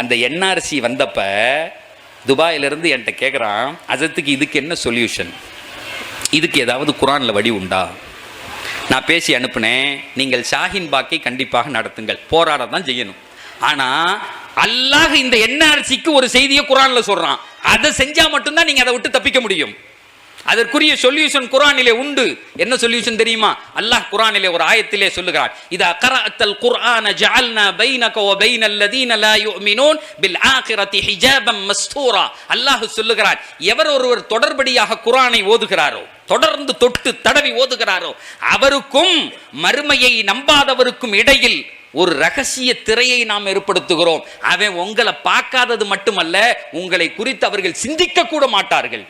அந்த என்ஆர்சி வந்தப்ப துபாயிலிருந்து என்கிட்ட கேட்குறான், அதற்கு இதுக்கு என்ன சொல்யூஷன், இதுக்கு ஏதாவது குரானில் வழி உண்டா? நான் பேசி அனுப்புனேன், நீங்கள் ஷாஹின் பாக்கை கண்டிப்பாக நடத்துங்கள், போராட தான் செய்யணும். ஆனால் அல்லாஹ் இந்த என்ஆர்சிக்கு ஒரு செய்தியை குரானில் சொல்கிறான், அதை செஞ்சால் மட்டும்தான் நீங்கள் அதை விட்டு தப்பிக்க முடியும். அதற்குரிய சொல்யூஷன் குர்ஆனிலே உண்டு. என்ன சொல்யூஷன் தெரியுமா? அல்லாஹ் குர்ஆனிலே ஒரு ஆயத்திலே சொல்லுகிறான், இதா கரஅத்தல் குர்ஆன ஜஅல்னா பைனக வ பைனல் லதீன லா யுமினூன் பில் ஆகிரத்தி ஹிஜாபம் மஸ்தூரா. அல்லாஹ் சொல்லுகிறான், எவர் ஒருவர் தொடர்படியாக குர்ஆனை ஓதுகிறாரோ, தொடர்ந்து தொட்டு தடவி ஓதுகிறாரோ, அவருக்கும் மறுமையை நம்பாதவருக்கும் இடையில் ஒரு ரகசிய திரையை நாம் ஏற்படுத்துகிறோம். அவன் உங்களை பார்க்காதது மட்டுமல்ல, உங்களை குறித்து அவர்கள் சிந்திக்க கூட மாட்டார்கள்.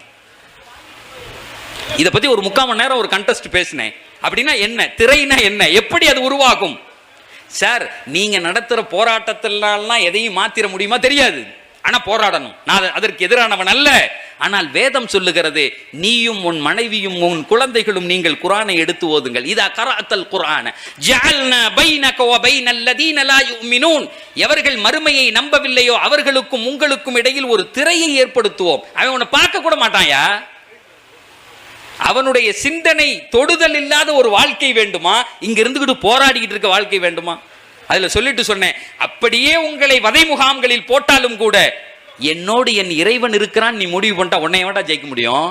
இதை பத்தி ஒரு 3/4 மணி நேரம் ஒரு கண்டெஸ்ட் பேசினேன். அப்படின்னா என்ன, திரைனா என்ன, எப்படி அது உருவாகும்? சார், நீங்க நடத்துற போராட்டத்திலாம் எதையும் மாத்திர முடியுமா? தெரியாது. ஆனா போராடணும். நான் அதற்கு எதிரானவன் அல்ல. ஆனால் வேதம் சொல்லுகிறது, நீயும் உன் மனைவியும் உன் குழந்தைகளும் நீங்கள் குர்ஆனை எடுத்து ஓதுங்கள். இதா கரஅத்தல் குர்ஆன ஜஅல்னா பைனக வ பைனல் லதீன லா யுமினூன். எவர்கள் மறுமையை நம்பவில்லையோ அவர்களுக்கும் உங்களுக்கும் இடையில் ஒரு திரையை ஏற்படுத்துவோம். அவன் உன்னை பார்க்க கூட மாட்டான்யா. அவனுடைய சிந்தனை தொடுதல் இல்லாத ஒரு வாழ்க்கை வேண்டுமா? இங்க இருந்துகிட்டு போராடிக்கிட்டு இருக்க வாழ்க்கை வேண்டுமா? அதுல சொல்லிட்டு சொன்னேன், அப்படியே உங்களை வதை முகாம்களில் போட்டாலும் கூட என்னோடு என் இறைவன் இருக்கிறான் நீ முடிவு பண்ணிட்டா உன்னை எவன்டா ஜெயிக்க முடியும்?